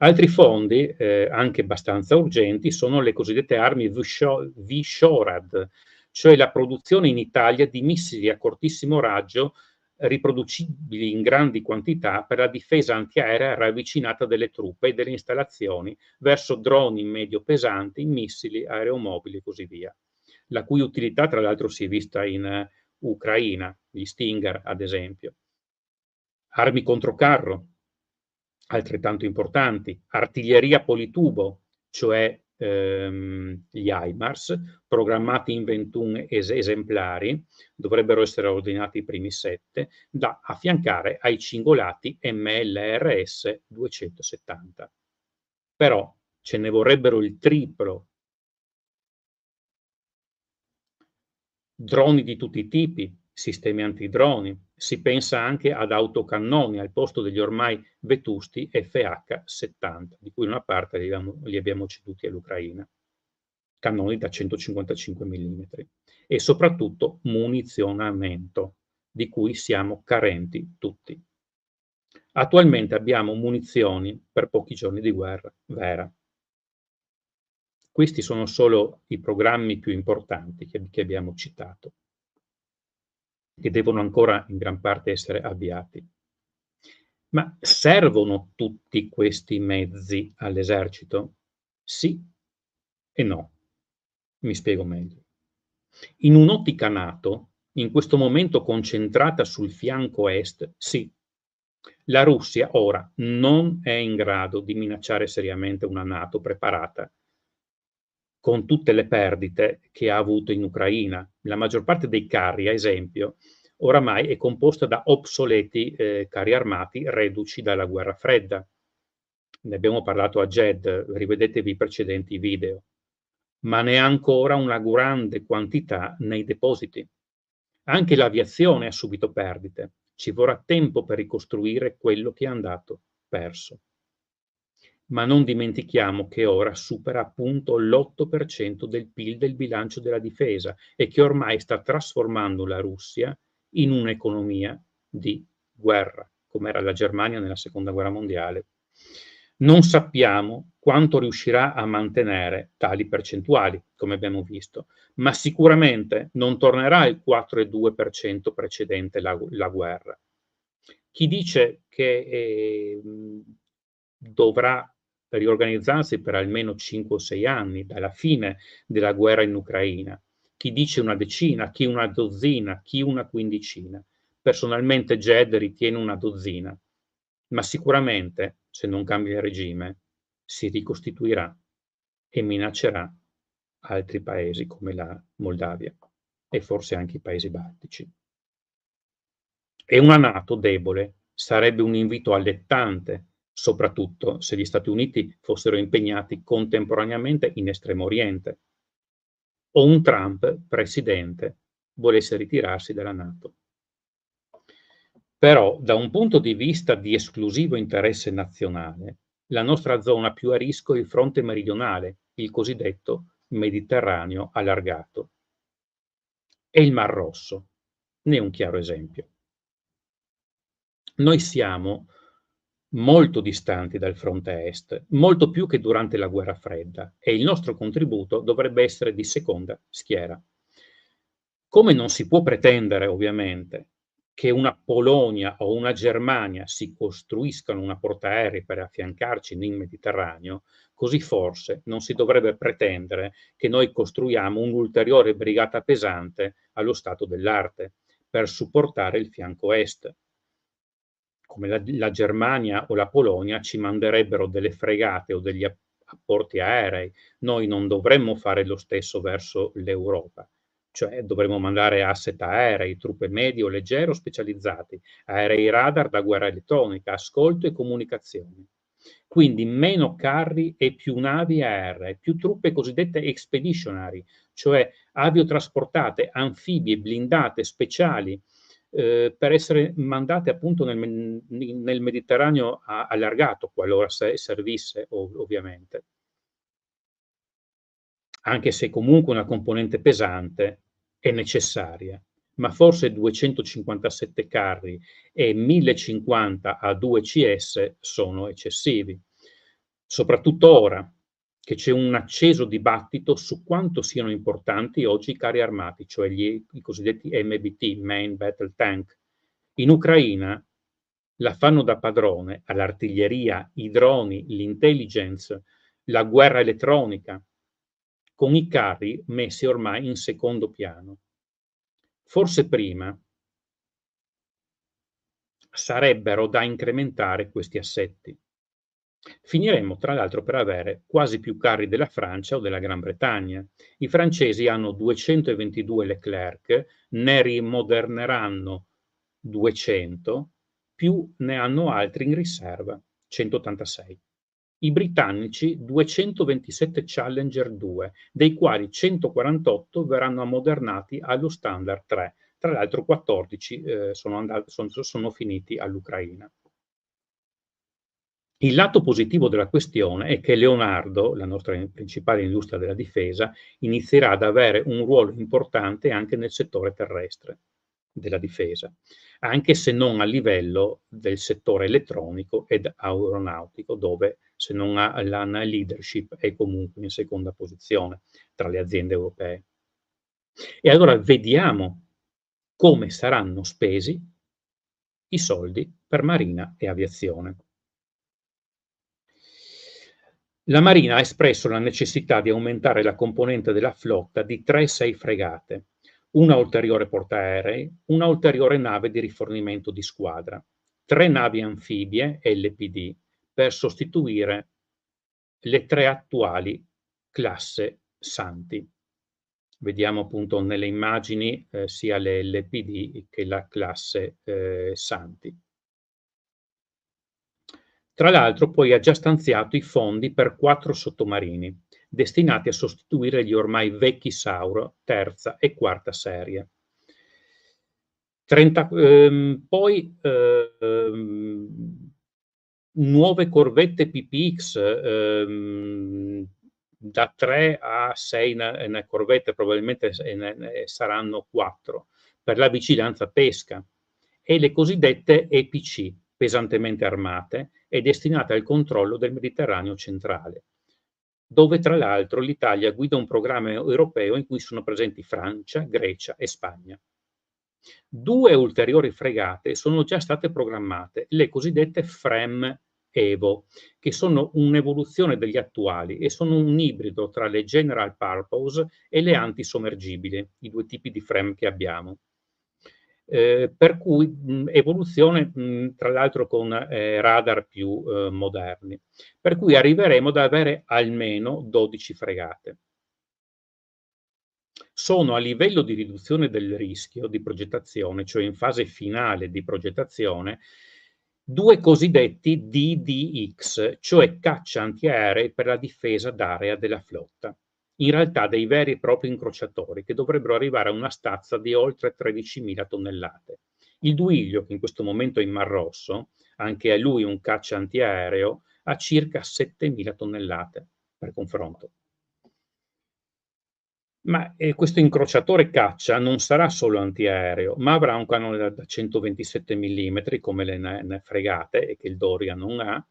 Altri fondi, anche abbastanza urgenti, sono le cosiddette armi V-SHORAD, cioè la produzione in Italia di missili a cortissimo raggio riproducibili in grandi quantità per la difesa antiaerea ravvicinata delle truppe e delle installazioni verso droni medio pesanti, missili, aeromobili e così via, la cui utilità tra l'altro si è vista in Ucraina, gli Stinger ad esempio. Armi controcarro, altrettanto importanti, artiglieria politubo, cioè gli HIMARS, programmati in 21 esemplari, dovrebbero essere ordinati i primi 7, da affiancare ai cingolati MLRS 270. Però ce ne vorrebbero il triplo. Droni di tutti i tipi, sistemi antidroni, si pensa anche ad autocannoni al posto degli ormai vetusti FH-70, di cui una parte li abbiamo ceduti all'Ucraina, cannoni da 155 mm, e soprattutto munizionamento, di cui siamo carenti tutti. Attualmente abbiamo munizioni per pochi giorni di guerra vera. Questi sono solo i programmi più importanti che abbiamo citato, che devono ancora in gran parte essere avviati. Ma servono tutti questi mezzi all'esercito? Sì e no. Mi spiego meglio. In un'ottica NATO, in questo momento concentrata sul fianco est, sì. La Russia ora non è in grado di minacciare seriamente una NATO preparata, con tutte le perdite che ha avuto in Ucraina. La maggior parte dei carri, a esempio, oramai è composta da obsoleti carri armati reduci dalla guerra fredda. Ne abbiamo parlato a GED, rivedetevi i precedenti video. Ma ne ha ancora una grande quantità nei depositi. Anche l'aviazione ha subito perdite. Ci vorrà tempo per ricostruire quello che è andato perso. Ma non dimentichiamo che ora supera appunto l'8% del PIL del bilancio della difesa e che ormai sta trasformando la Russia in un'economia di guerra, come era la Germania nella Seconda Guerra Mondiale. Non sappiamo quanto riuscirà a mantenere tali percentuali, come abbiamo visto, ma sicuramente non tornerà al 4,2% precedente la guerra. Chi dice che dovrà riorganizzarsi per almeno 5 o 6 anni dalla fine della guerra in Ucraina, chi dice una decina, chi una dozzina, chi una quindicina. Personalmente GED ritiene una dozzina, ma sicuramente, se non cambia il regime, si ricostituirà e minaccerà altri paesi come la Moldavia e forse anche i paesi baltici. E una NATO debole sarebbe un invito allettante, soprattutto se gli Stati Uniti fossero impegnati contemporaneamente in Estremo Oriente. o un Trump presidente volesse ritirarsi dalla NATO. Però, da un punto di vista di esclusivo interesse nazionale, la nostra zona più a rischio è il fronte meridionale, il cosiddetto Mediterraneo allargato, e il Mar Rosso ne è un chiaro esempio. Noi siamo molto distanti dal fronte est, molto più che durante la guerra fredda, e il nostro contributo dovrebbe essere di seconda schiera. Come non si può pretendere, ovviamente, che una Polonia o una Germania si costruiscano una portaerei per affiancarci nel Mediterraneo, così forse non si dovrebbe pretendere che noi costruiamo un'ulteriore brigata pesante allo stato dell'arte per supportare il fianco est. Come la Germania o la Polonia ci manderebbero delle fregate o degli apporti aerei, noi non dovremmo fare lo stesso verso l'Europa. Cioè dovremmo mandare asset aerei, truppe medie o leggere o specializzati, aerei radar da guerra elettronica, ascolto e comunicazioni. Quindi meno carri e più navi aeree, più truppe cosiddette expeditionary, cioè aviotrasportate, anfibie, blindate, speciali, per essere mandate appunto nel Mediterraneo allargato, qualora servisse ovviamente. Anche se comunque una componente pesante è necessaria, ma forse 257 carri e 1050 A2CS sono eccessivi, soprattutto ora che c'è un acceso dibattito su quanto siano importanti oggi i carri armati, cioè i cosiddetti MBT, Main Battle Tank. In Ucraina la fanno da padrone all'artiglieria, i droni, l'intelligence, la guerra elettronica, con i carri messi ormai in secondo piano. Forse prima sarebbero da incrementare questi assetti. Finiremmo tra l'altro per avere quasi più carri della Francia o della Gran Bretagna. I francesi hanno 222 Leclerc, ne rimoderneranno 200, più ne hanno altri in riserva, 186. I britannici 227 Challenger 2, dei quali 148 verranno ammodernati allo standard 3. Tra l'altro 14 sono finiti all'Ucraina. Il lato positivo della questione è che Leonardo, la nostra principale industria della difesa, inizierà ad avere un ruolo importante anche nel settore terrestre della difesa, anche se non a livello del settore elettronico ed aeronautico, dove se non ha la leadership è comunque in seconda posizione tra le aziende europee. E allora vediamo come saranno spesi i soldi per Marina e Aviazione. La Marina ha espresso la necessità di aumentare la componente della flotta di 3-6 fregate, una ulteriore portaerei, una ulteriore nave di rifornimento di squadra, 3 navi anfibie LPD per sostituire le 3 attuali classe Santi. Vediamo appunto nelle immagini sia le LPD che la classe Santi. Tra l'altro poi ha già stanziato i fondi per 4 sottomarini, destinati a sostituire gli ormai vecchi Sauro terza e quarta serie. Poi nuove corvette PPX, da 3 a 6 corvette, probabilmente saranno 4, per la vigilanza pesca, e le cosiddette EPC, pesantemente armate e destinate al controllo del Mediterraneo centrale, dove tra l'altro l'Italia guida un programma europeo in cui sono presenti Francia, Grecia e Spagna. 2 ulteriori fregate sono già state programmate, le cosiddette FREMM Evo, che sono un'evoluzione degli attuali e sono un ibrido tra le General Purpose e le antisommergibili, i 2 tipi di FREMM che abbiamo. Per cui evoluzione tra l'altro con radar più moderni, per cui arriveremo ad avere almeno 12 fregate. Sono a livello di riduzione del rischio di progettazione, cioè in fase finale di progettazione, 2 cosiddetti DDX, cioè caccia antiaerei per la difesa d'area della flotta. in realtà dei veri e propri incrociatori che dovrebbero arrivare a una stazza di oltre 13.000 tonnellate. Il Duilio, che in questo momento è in Mar Rosso, anche a lui un caccia antiaereo, ha circa 7.000 tonnellate, per confronto. Ma questo incrociatore caccia non sarà solo antiaereo, ma avrà un cannone da 127 mm come le fregate e che il Doria non ha,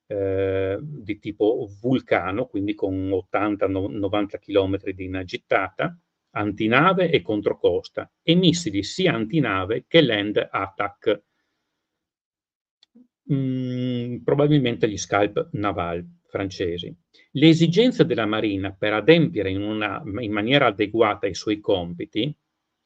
di tipo Vulcano, quindi con 80-90 km di gittata, antinave e controcosta, e missili sia antinave che land attack, probabilmente gli Scalp Naval francesi. Le esigenze della Marina per adempiere in maniera adeguata ai suoi compiti,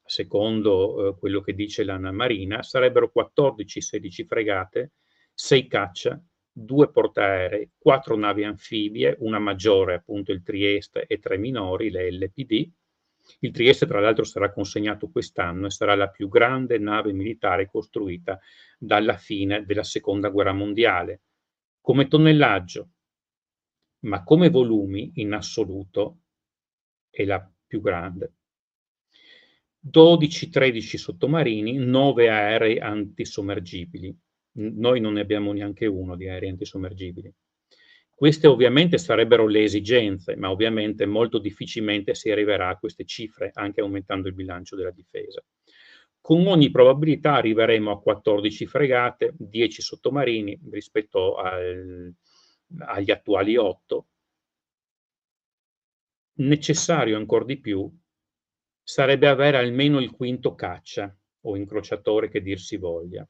secondo quello che dice la Marina, sarebbero 14-16 fregate, 6 caccia, 2 portaerei, 4 navi anfibie, una maggiore, appunto il Trieste, e 3 minori, le LPD. Il Trieste, tra l'altro, sarà consegnato quest'anno e sarà la più grande nave militare costruita dalla fine della Seconda Guerra Mondiale. Come tonnellaggio, ma come volumi in assoluto è la più grande. 12-13 sottomarini, 9 aerei antisommergibili. Noi non ne abbiamo neanche uno di aerei antisommergibili. Queste ovviamente sarebbero le esigenze, ma ovviamente molto difficilmente si arriverà a queste cifre, anche aumentando il bilancio della difesa. Con ogni probabilità arriveremo a 14 fregate, 10 sottomarini rispetto agli attuali 8. Necessario ancor di più sarebbe avere almeno il quinto caccia o incrociatore che dir si voglia.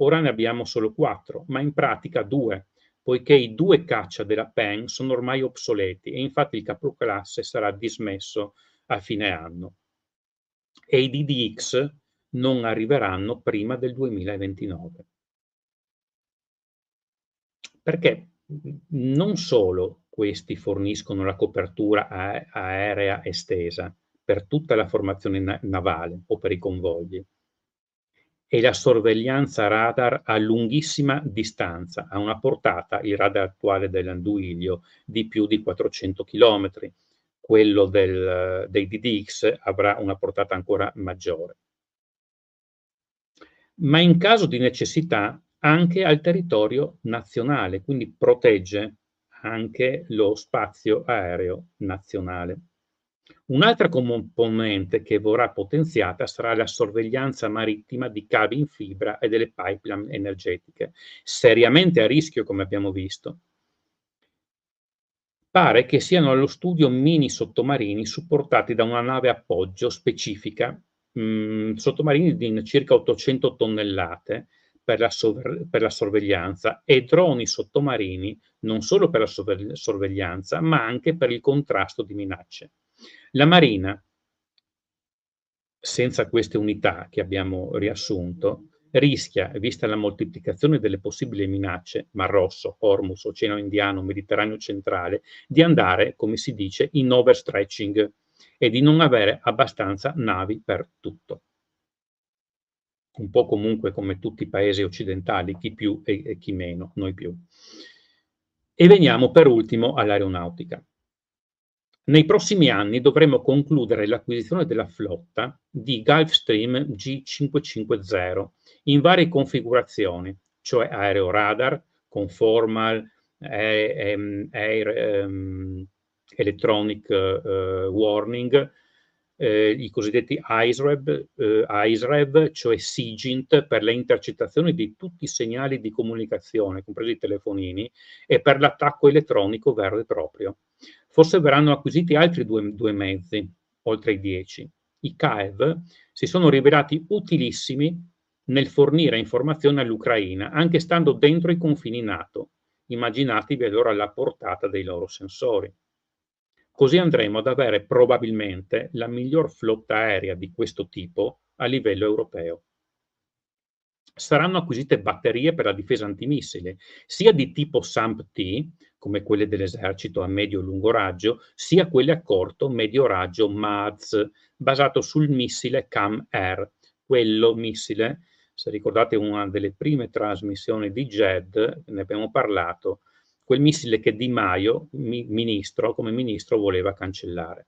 Ora ne abbiamo solo 4, ma in pratica 2, poiché i 2 caccia della Peng sono ormai obsoleti e infatti il capoclasse sarà dismesso a fine anno. E i DDX non arriveranno prima del 2029. Perché non solo questi forniscono la copertura aerea estesa per tutta la formazione navale o per i convogli, e la sorveglianza radar a lunghissima distanza, ha una portata, il radar attuale dell'Anduilio, di più di 400 km, quello dei DDX avrà una portata ancora maggiore. Ma in caso di necessità anche al territorio nazionale, quindi protegge anche lo spazio aereo nazionale. Un'altra componente che vorrà potenziata sarà la sorveglianza marittima di cavi in fibra e delle pipeline energetiche, seriamente a rischio come abbiamo visto. Pare che siano allo studio mini sottomarini supportati da una nave appoggio specifica, sottomarini di circa 800 tonnellate per la sorveglianza, e droni sottomarini non solo per la sorveglianza, ma anche per il contrasto di minacce. La Marina, senza queste unità che abbiamo riassunto, rischia, vista la moltiplicazione delle possibili minacce, Mar Rosso, Hormuz, Oceano Indiano, Mediterraneo centrale, di andare, come si dice, in overstretching e di non avere abbastanza navi per tutto. Un po' comunque come tutti i paesi occidentali, chi più e chi meno, noi più. E veniamo per ultimo all'aeronautica. Nei prossimi anni dovremo concludere l'acquisizione della flotta di Gulfstream G550 in varie configurazioni, cioè aeroradar, conformal, electronic warning, i cosiddetti ISREV, cioè SIGINT per le intercettazioni di tutti i segnali di comunicazione, compresi i telefonini, e per l'attacco elettronico vero e proprio. Forse verranno acquisiti altri due mezzi, oltre ai 10. I CAEV si sono rivelati utilissimi nel fornire informazioni all'Ucraina, anche stando dentro i confini NATO. Immaginatevi allora la portata dei loro sensori. Così andremo ad avere probabilmente la miglior flotta aerea di questo tipo a livello europeo. Saranno acquisite batterie per la difesa antimissile, sia di tipo SAMP-T, come quelle dell'esercito a medio e lungo raggio, sia quelle a corto medio raggio MADS, basato sul missile CAM-R. Quello missile, se ricordate una delle prime trasmissioni di JED, ne abbiamo parlato, quel missile che Di Maio, come ministro, voleva cancellare.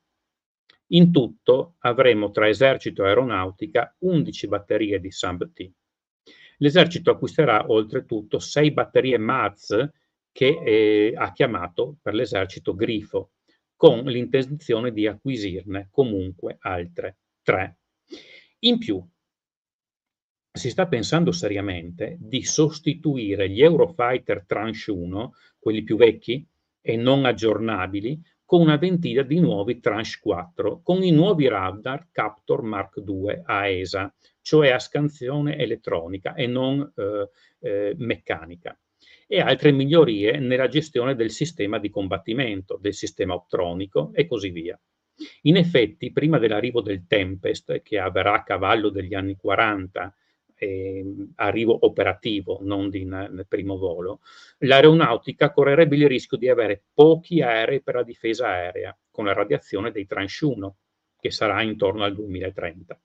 In tutto avremo tra esercito e aeronautica 11 batterie di SAMP-T. L'esercito acquisterà oltretutto 6 batterie MAZ che ha chiamato per l'esercito Grifo, con l'intenzione di acquisirne comunque altre 3. In più, si sta pensando seriamente di sostituire gli Eurofighter Tranche 1, quelli più vecchi e non aggiornabili, con una ventina di nuovi Tranche 4, con i nuovi radar Captor Mark II AESA, cioè a scansione elettronica e non meccanica, e altre migliorie nella gestione del sistema di combattimento, del sistema optronico e così via. In effetti, prima dell'arrivo del Tempest, che avverrà a cavallo degli anni 40, arrivo operativo, non nel primo volo, l'aeronautica correrebbe il rischio di avere pochi aerei per la difesa aerea, con la radiazione dei Tranche 1, che sarà intorno al 2030.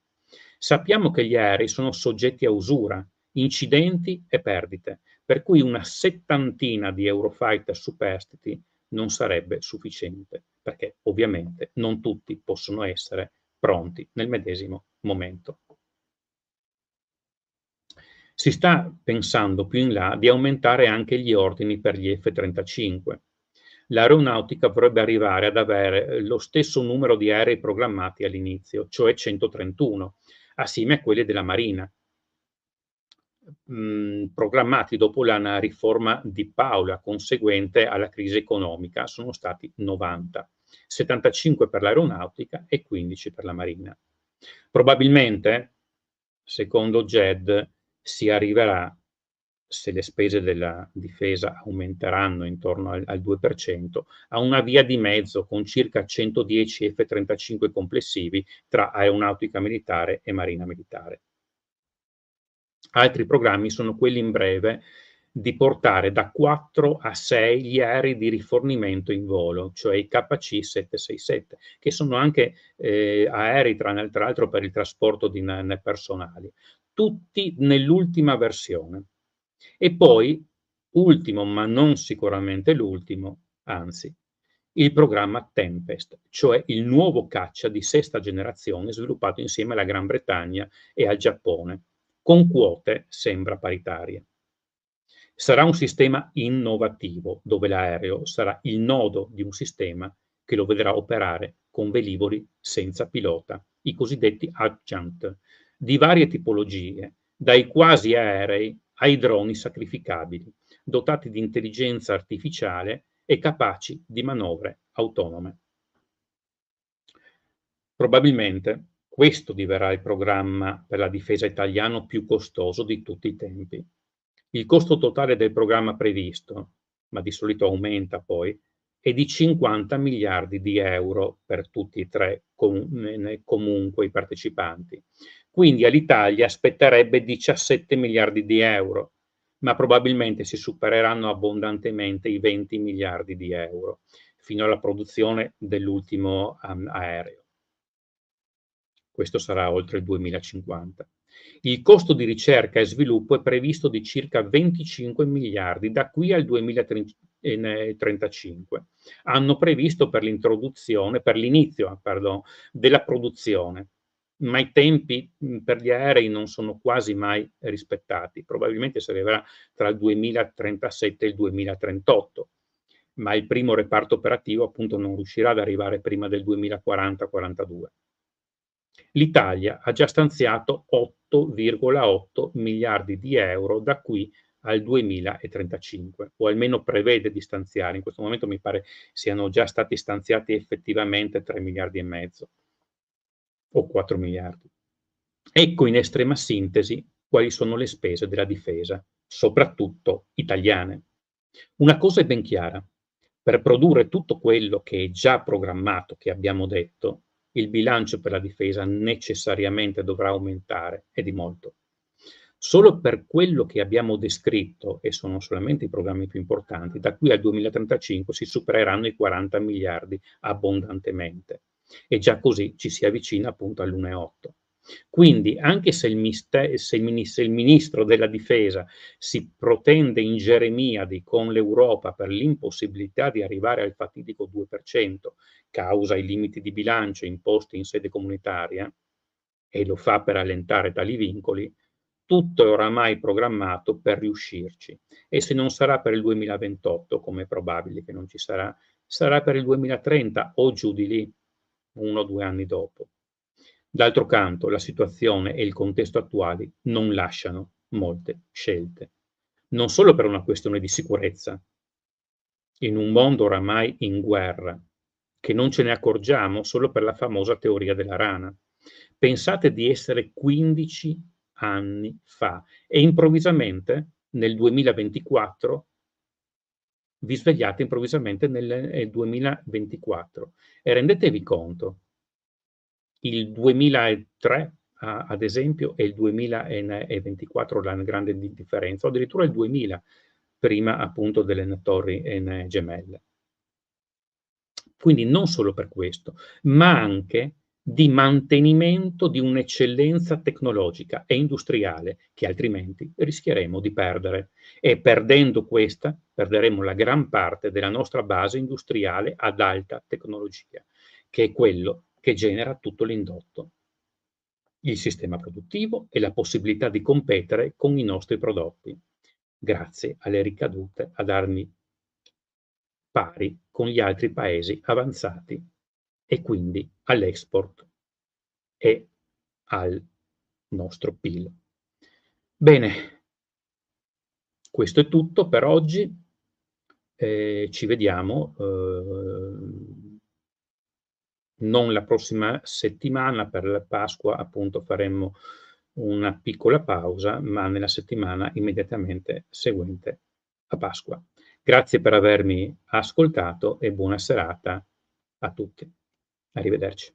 Sappiamo che gli aerei sono soggetti a usura, incidenti e perdite, per cui una 70 di Eurofighter superstiti non sarebbe sufficiente, perché ovviamente non tutti possono essere pronti nel medesimo momento. Si sta pensando più in là di aumentare anche gli ordini per gli F-35. L'aeronautica potrebbe arrivare ad avere lo stesso numero di aerei programmati all'inizio, cioè 131, assieme a quelli della Marina, programmati dopo la riforma di Paola conseguente alla crisi economica. Sono stati 90, 75 per l'aeronautica e 15 per la Marina. Probabilmente, secondo GED, si arriverà, se le spese della difesa aumenteranno intorno al 2%, a una via di mezzo con circa 110 F-35 complessivi tra aeronautica militare e marina militare. Altri programmi sono quelli in breve di portare da 4 a 6 gli aerei di rifornimento in volo, cioè i KC-767, che sono anche aerei tra l'altro per il trasporto di personali, tutti nell'ultima versione. E poi, ultimo ma non sicuramente l'ultimo, anzi, il programma Tempest, cioè il nuovo caccia di sesta generazione sviluppato insieme alla Gran Bretagna e al Giappone, con quote sembra paritarie. Sarà un sistema innovativo, dove l'aereo sarà il nodo di un sistema che lo vedrà operare con velivoli senza pilota, i cosiddetti adjunct, di varie tipologie, dai quasi aerei ai droni sacrificabili, dotati di intelligenza artificiale e capaci di manovre autonome. Probabilmente questo diverrà il programma per la difesa italiano più costoso di tutti i tempi. Il costo totale del programma previsto, ma di solito aumenta poi, è di 50 miliardi di euro per tutti e tre comunque i partecipanti. Quindi all'Italia aspetterebbe 17 miliardi di euro, ma probabilmente si supereranno abbondantemente i 20 miliardi di euro, fino alla produzione dell'ultimo aereo. Questo sarà oltre il 2050. Il costo di ricerca e sviluppo è previsto di circa 25 miliardi da qui al 2035. Hanno previsto per l'inizio della produzione, ma i tempi per gli aerei non sono quasi mai rispettati. Probabilmente si arriverà tra il 2037 e il 2038, ma il primo reparto operativo appunto non riuscirà ad arrivare prima del 2040-42. L'Italia ha già stanziato 8,8 miliardi di euro da qui al 2035, o almeno prevede di stanziare. In questo momento mi pare siano già stati stanziati effettivamente 3 miliardi e mezzo o 4 miliardi. Ecco in estrema sintesi quali sono le spese della difesa, soprattutto italiane. Una cosa è ben chiara: per produrre tutto quello che è già programmato, che abbiamo detto, il bilancio per la difesa necessariamente dovrà aumentare, e di molto. Solo per quello che abbiamo descritto, e sono solamente i programmi più importanti, da qui al 2035 si supereranno i 40 miliardi abbondantemente, e già così ci si avvicina appunto all'1,8. Quindi anche se il ministro della difesa si protende in Geremiadi con l'Europa per l'impossibilità di arrivare al fatidico 2%, causa i limiti di bilancio imposti in sede comunitaria, e lo fa per allentare tali vincoli, tutto è oramai programmato per riuscirci. E se non sarà per il 2028, come è probabile che non ci sarà, sarà per il 2030 o giù di lì, 1 o 2 anni dopo. D'altro canto, la situazione e il contesto attuali non lasciano molte scelte, non solo per una questione di sicurezza. In un mondo oramai in guerra, che non ce ne accorgiamo solo per la famosa teoria della rana. Pensate di essere 15 anni fa e improvvisamente nel 2024 vi svegliate improvvisamente nel 2024 e rendetevi conto, il 2003 ad esempio e il 2024 la grande differenza, o addirittura il 2000 prima appunto delle torri gemelle. Quindi non solo per questo, ma anche di mantenimento di un'eccellenza tecnologica e industriale che altrimenti rischieremo di perdere, e perdendo questa perderemo la gran parte della nostra base industriale ad alta tecnologia, che è quello che genera tutto l'indotto, il sistema produttivo e la possibilità di competere con i nostri prodotti, grazie alle ricadute ad armi pari con gli altri paesi avanzati e quindi all'export e al nostro PIL. Bene, questo è tutto per oggi. Ci vediamo non la prossima settimana, per la Pasqua appunto faremmo una piccola pausa, ma nella settimana immediatamente seguente a Pasqua. Grazie per avermi ascoltato e buona serata a tutti. Arrivederci.